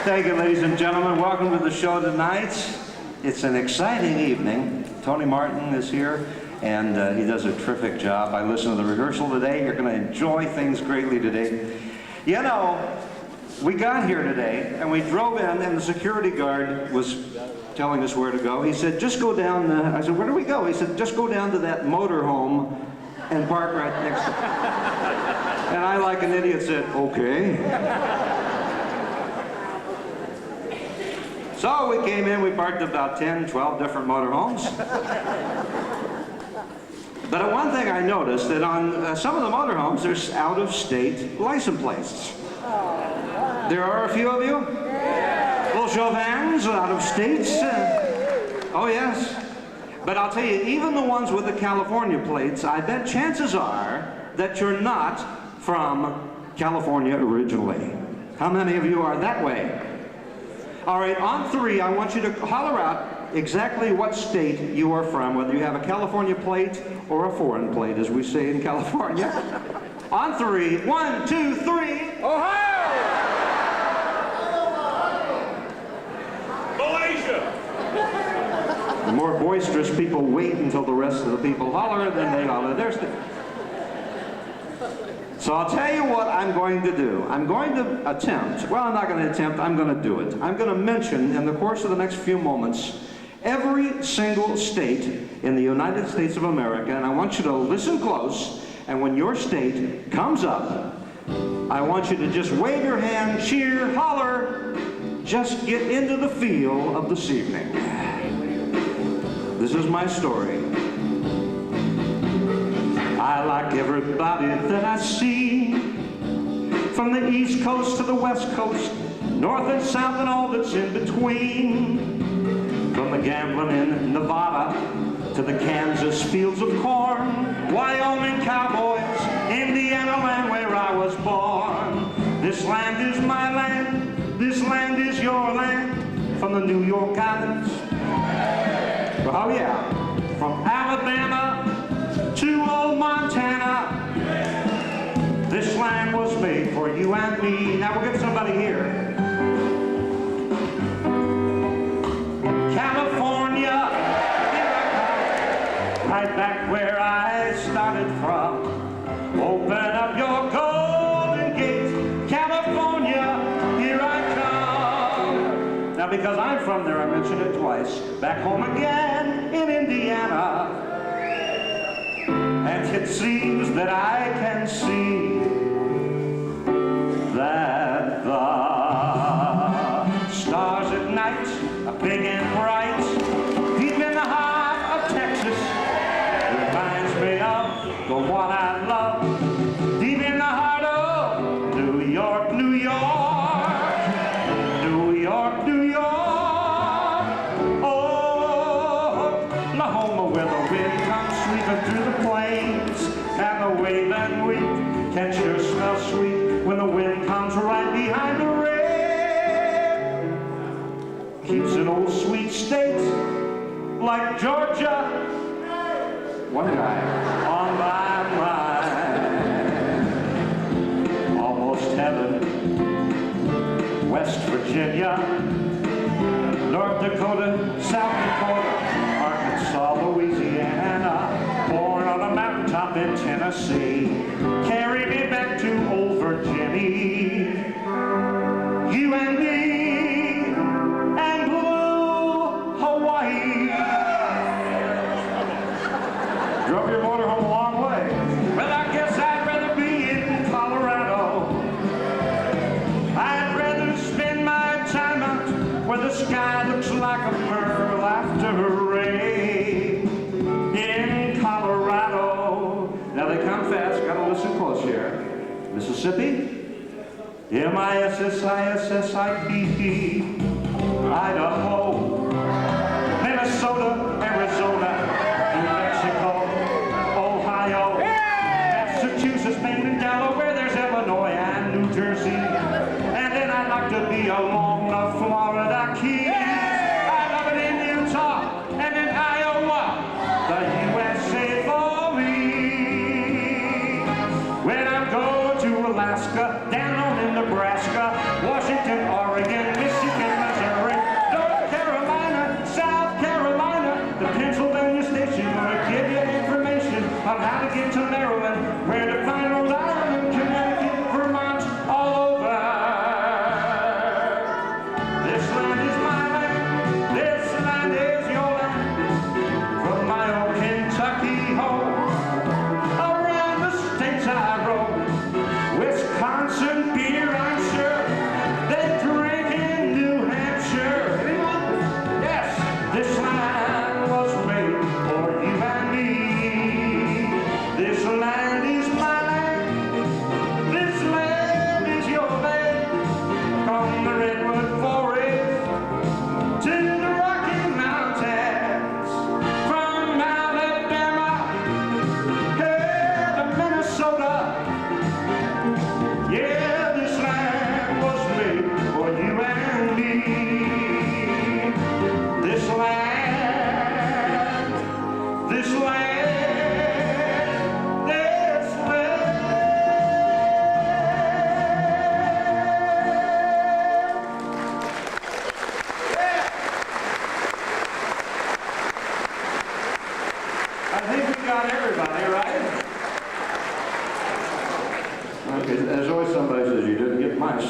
Thank you, ladies and gentlemen. Welcome to the show tonight. It's an exciting evening. Tony Martin is here, and he does a terrific job. I listened to the rehearsal today. You're going to enjoy things greatly today. You know, we got here today, and we drove in, and the security guard was telling us where to go. He said, just go down. I said, where do we go? He said, just go down to that motorhome and park right next to it. And I, like an idiot, said, okay. So we came in, we parked about 10, 12 different motorhomes. But one thing I noticed, that on some of the motorhomes, there's out-of-state license plates. There are a few of you? Yeah. Little show of hands, out of states. Oh, yes. But I'll tell you, even the ones with the California plates, I bet chances are that you're not from California originally. How many of you are that way? All right, on three, I want you to holler out exactly what state you are from, whether you have a California plate or a foreign plate, as we say in California. On three, 1, 2, 3. Ohio! Malaysia! The more boisterous people wait until the rest of the people holler, then they holler. So I'll tell you what I'm going to do. I'm going to attempt, well, I'm not going to attempt, I'm going to do it. I'm going to mention in the course of the next few moments every single state in the United States of America, and I want you to listen close, and when your state comes up, I want you to just wave your hand, cheer, holler, just get into the feel of this evening. This is my story. I like everybody that I see, from the East Coast to the West Coast, North and South and all that's in between. From the gambling in Nevada to the Kansas fields of corn, Wyoming cowboys, Indiana land where I was born. This land is my land, this land is your land, from the New York Islands. Oh yeah, from Alabama to old Montana. This land was made for you and me. Now we'll get somebody here. California, here I come, right back where I started from. Open up your golden gate, California, here I come. Now because I'm from there, I mentioned it twice. Back home again in Indiana. And it seems that I can see that the stars at night are big and bright. Deep in the heart of Texas, reminds me of the one I love. Deep in the heart of New York, New York, New York, New York. Oh, Oklahoma, where the wind comes sweeping through the plains, and the waving wheat can sure smell sweet when the wind comes right behind the rain. Keeps an old sweet state like Georgia, one guy on my mind. Almost heaven, West Virginia, North Dakota, South Dakota, Arkansas, Louisiana, born on a mountaintop in Tennessee, carry me back to old Virginia, you and me, and blue Hawaii. Drove your motorhome a long way. Well, I guess I'd rather be in Colorado. I'd rather spend my time out where the sky looks like a pearl after rain. In Colorado. Now they come fast, gotta listen close here. Mississippi, Mississippi, Idaho, Minnesota, Arizona, New Mexico, Ohio, Massachusetts, Maine, and Delaware, there's Illinois and New Jersey. And then I'd like to be along the Florida Keys. I love it in Utah and in Iowa, the USA for me. When I go to Alaska, down in Nebraska, Washington, Oregon, Michigan,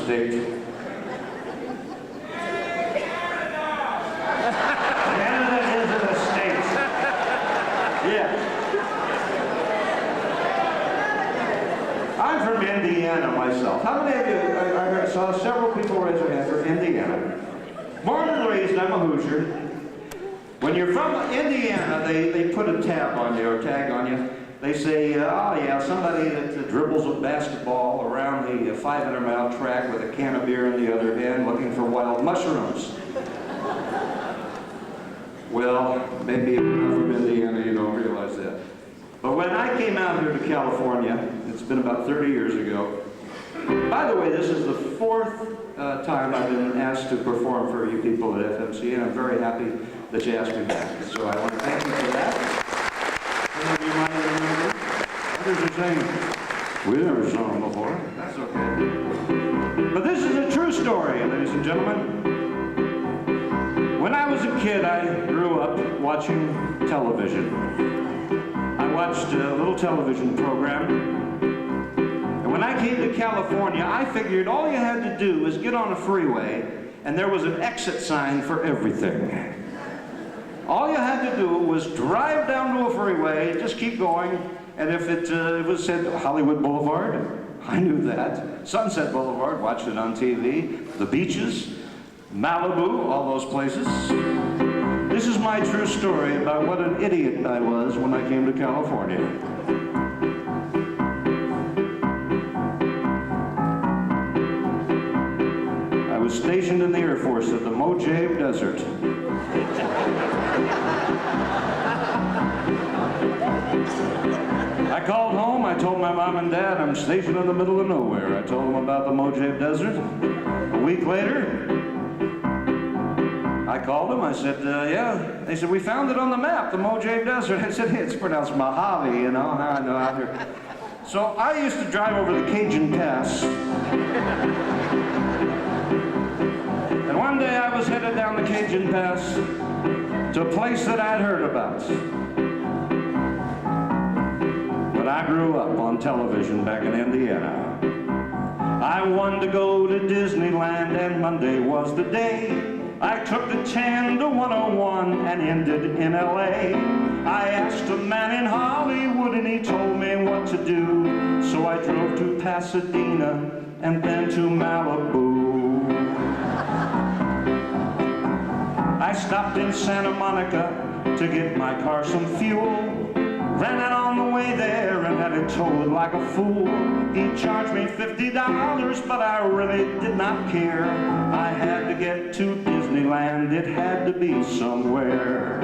state. Canada isn't a state. Yeah. I'm from Indiana myself. How many of you, I saw several people raise their hands for Indiana. Born and raised, I'm a Hoosier. When you're from Indiana, they put a tab on you or tag on you. They say, oh yeah, somebody that dribbles a basketball around the 500-mile track with a can of beer in the other hand looking for wild mushrooms. Well, maybe if you're not from Indiana, you don't realize that. But when I came out here to California, it's been about 30 years ago. By the way, this is the fourth time I've been asked to perform for you people at FMCA, and I'm very happy that you asked me back. So I want to thank you for that. Some of you might remember. Others are saying, we never saw him before. That's okay. But this is a true story, ladies and gentlemen. When I was a kid, I grew up watching television. I watched a little television program. And when I came to California, I figured all you had to do was get on a freeway, and there was an exit sign for everything. All you had to do was drive down to a freeway, just keep going, and if it was said Hollywood Boulevard, I knew that. Sunset Boulevard, watched it on TV. The beaches, Malibu, all those places. This is my true story about what an idiot I was when I came to California. I was stationed in the Air Force at the Mojave Desert. I called home, I told my mom and dad I'm stationed in the middle of nowhere. I told them about the Mojave Desert. A week later, I called them, I said, yeah. They said, we found it on the map, the Mojave Desert. I said, it's pronounced Mojave, you know, I know out here. So I used to drive over the Cajun Pass. And one day I was headed down the Cajun Pass to a place that I'd heard about. But I grew up on television back in Indiana. I wanted to go to Disneyland, and Monday was the day. I took the 10 to 101 and ended in LA. I asked a man in Hollywood and he told me what to do. So I drove to Pasadena and then to Malibu. I stopped in Santa Monica to get my car some fuel. Ran it on the way there and had it towed like a fool. He charged me $50, but I really did not care. I had to get to Disneyland, it had to be somewhere.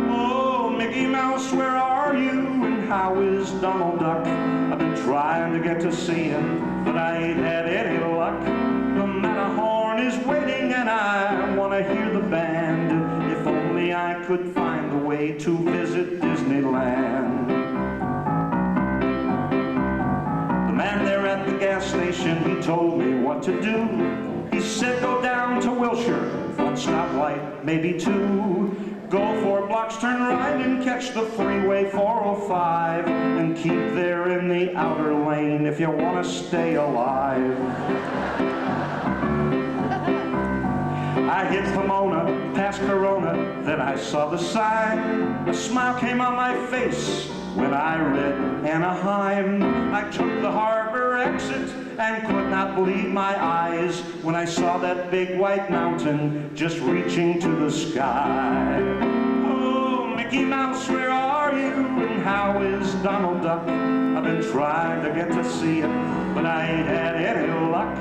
Oh, Mickey Mouse, where are you? And how is Donald Duck? I've been trying to get to see him, but I ain't had any luck. The Matterhorn is waiting and I want to hear the band. If only I could find a way to visit Disneyland. The man there at the gas station, he told me what to do. He said go down to Wilshire, one stoplight, maybe two. Go 4 blocks, turn right and catch the freeway 405. And keep there in the outer lane if you want to stay alive. I hit Pomona, past Corona, then I saw the sign. A smile came on my face when I read Anaheim. I took the harbor exit and could not believe my eyes when I saw that big white mountain just reaching to the sky. Oh, Mickey Mouse, where are you? And how is Donald Duck? I've been trying to get to see him, but I ain't had any luck.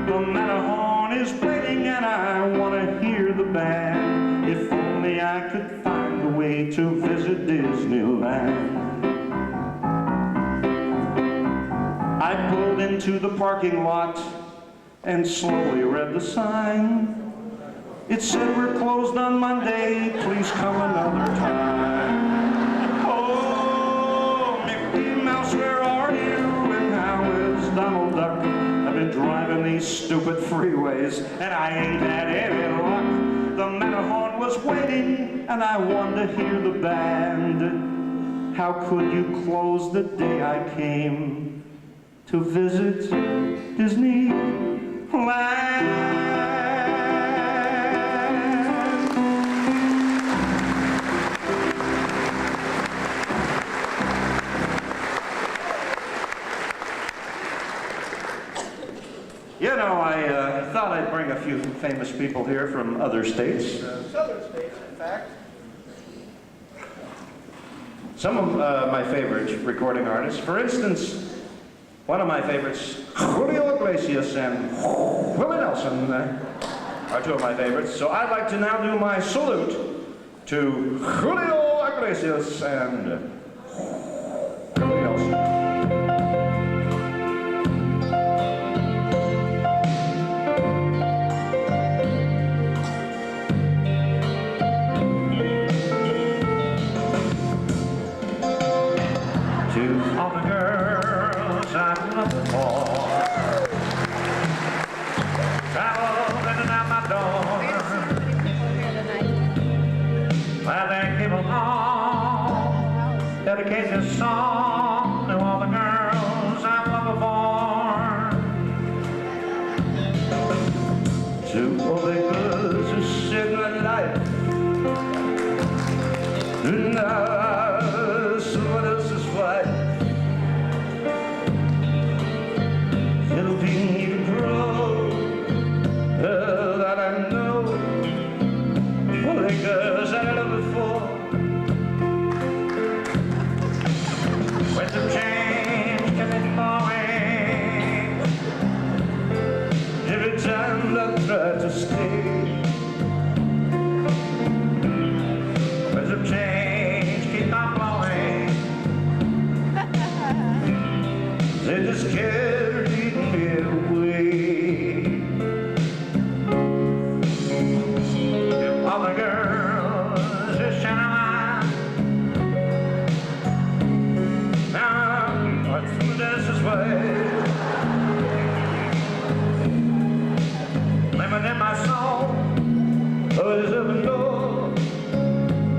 The Matterhorn is waiting and I want to hear the band. If only I could find a way to visit Disneyland. I pulled into the parking lot and slowly read the sign. It said we're closed on Monday, please come another time. Oh, Mickey Mouse, where are you? And how is Donald Duck? I've been driving these stupid freeways and I ain't had any luck. The Matterhorn was waiting and I wanted to hear the band. How could you close the day I came to visit Disneyland? land. You know, I thought I'd bring a few famous people here from other states. Southern states, in fact. Some of my favorite recording artists. For instance, one of my favorites, Julio Iglesias and Willie Nelson, are two of my favorites. So I'd like to now do my salute to Julio Iglesias and Willie Nelson. All the girls I've loved before traveled in and out my door. Well, they came along, dedicate this song to all the girls I've loved before. To all the girls who saved my life. Someone else's wife. Helping grow that I know. All the girls I loved before. Winds of change can be blowing every time I try to stay. Winds of change keep on blowing. They just carry me away. All the girls just shine out. Now, what's through this way? Living in my soul, always up and door.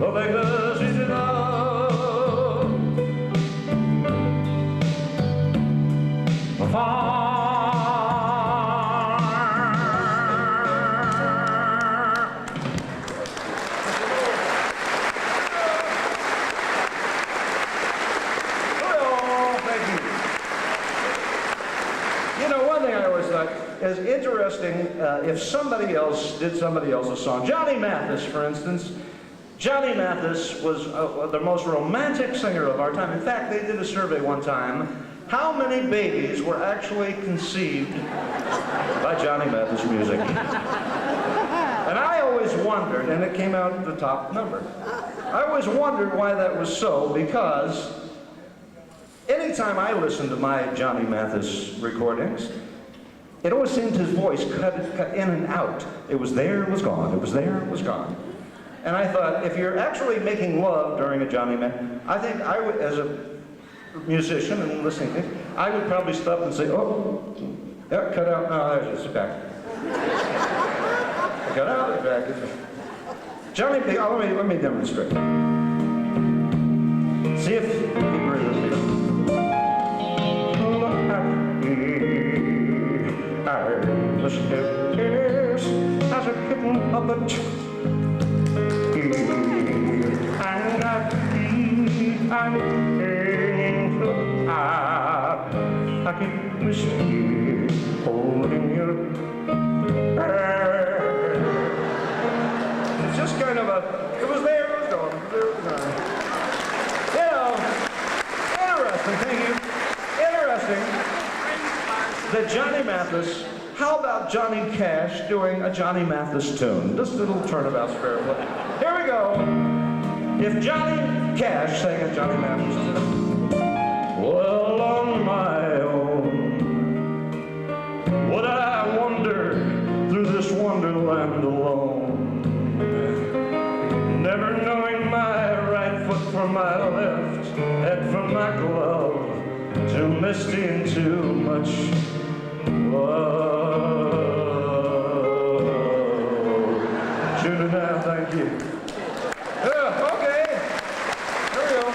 All the girls you know. You know, one thing I always thought is interesting if somebody else did somebody else's song. Johnny Mathis, for instance. Johnny Mathis was the most romantic singer of our time. In fact, they did a survey one time. How many babies were actually conceived by Johnny Mathis music? And I always wondered, and it came out the top number. I always wondered why that was so, because anytime I listened to my Johnny Mathis recordings, it always seemed his voice cut in and out. It was there, it was gone. It was there, it was gone. And I thought, if you're actually making love during a Johnny Mathis, I think I would, as a musician and listening to it, I would probably stop and say, oh, yeah, cut out, no, there's it's back. Cut out, it's back. Johnny, oh, let me demonstrate. See if he agrees with me. Look at me, I was kiss as a kitten of a tree. And I feel I'm I can whisper you, holding your hand. It's just kind of a, it was there, it was gone, it was gone. You know, interesting, thank you. Interesting that Johnny Mathis, how about Johnny Cash doing a Johnny Mathis tune? Just a little turnabout spare. Here we go. If Johnny Cash sang a Johnny Mathis tune. Well, on my own, would I wander through this wonderland alone, never knowing my right foot from my left, head from my glove, too misty and too much love. Shoot it down, thank you. Okay, here we go.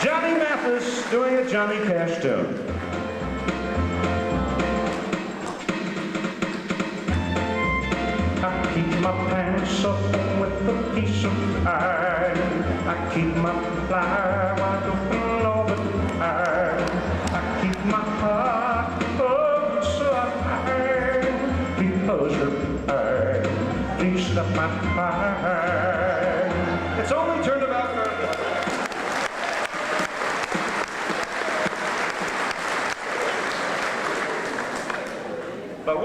Johnny Mathis doing a Johnny Cash tune. keep my pants up with a piece of pie. I keep my fly wide open all the time. I keep my heart oh so high because you're mine. Please stop my pie. It's only turned about for. But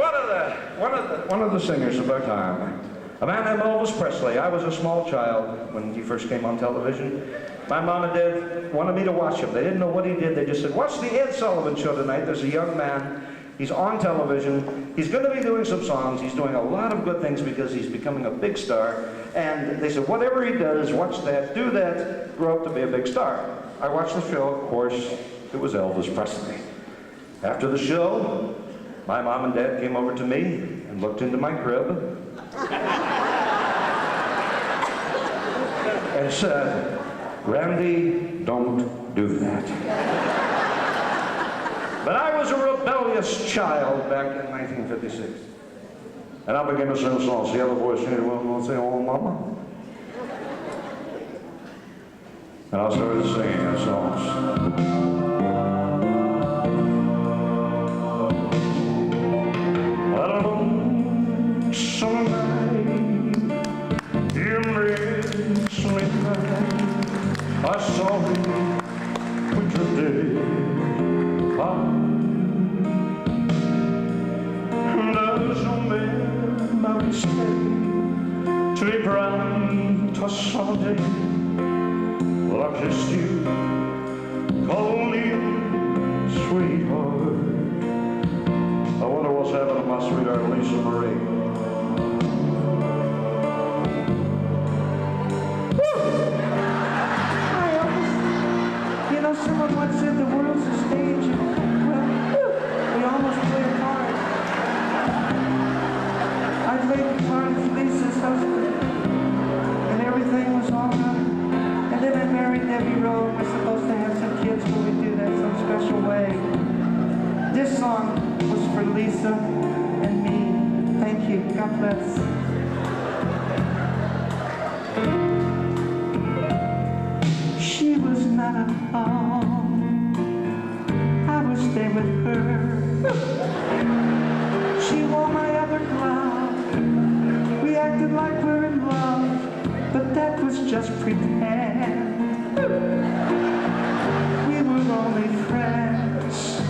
one of the singers of our time, a man named Elvis Presley. I was a small child when he first came on television. My mom and dad wanted me to watch him. They didn't know what he did. They just said, watch the Ed Sullivan Show tonight. There's a young man. He's on television. He's going to be doing some songs. He's doing a lot of good things because he's becoming a big star. And they said, whatever he does, watch that, do that, grow up to be a big star. I watched the show, of course. It was Elvis Presley. After the show, my mom and dad came over to me and looked into my crib and said, Randy, don't do that. But I was a rebellious child back in 1956. And I began to sing a song. See how the voice changed? Well, say, oh, mama. And I started singing a song. Summer night, you makes me cry. I saw you winter day and there's no memory stay to be bright a summer day. Well, I kissed you, called you sweetheart. I wonder what's happened to my sweetheart Lisa Marie. Someone once said the world's a stage, and well, we almost play a part. I played the part of Lisa's husband, and everything was all right. And then I married Debbie Rowe. We're supposed to have some kids, but we do that some special way. This song was for Lisa and me. Thank you. God bless. She was not alone. I was there with her. She wore my other glove. We acted like we're in love, but that was just pretend. We were only friends.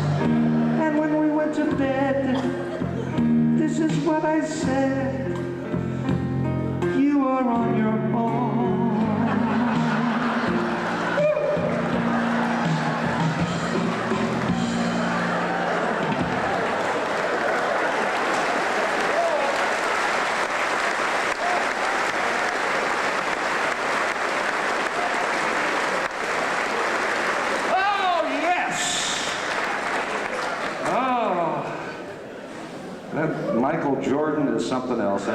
And when we went to bed, this is what I said. You are on your own. Michael Jordan is something else.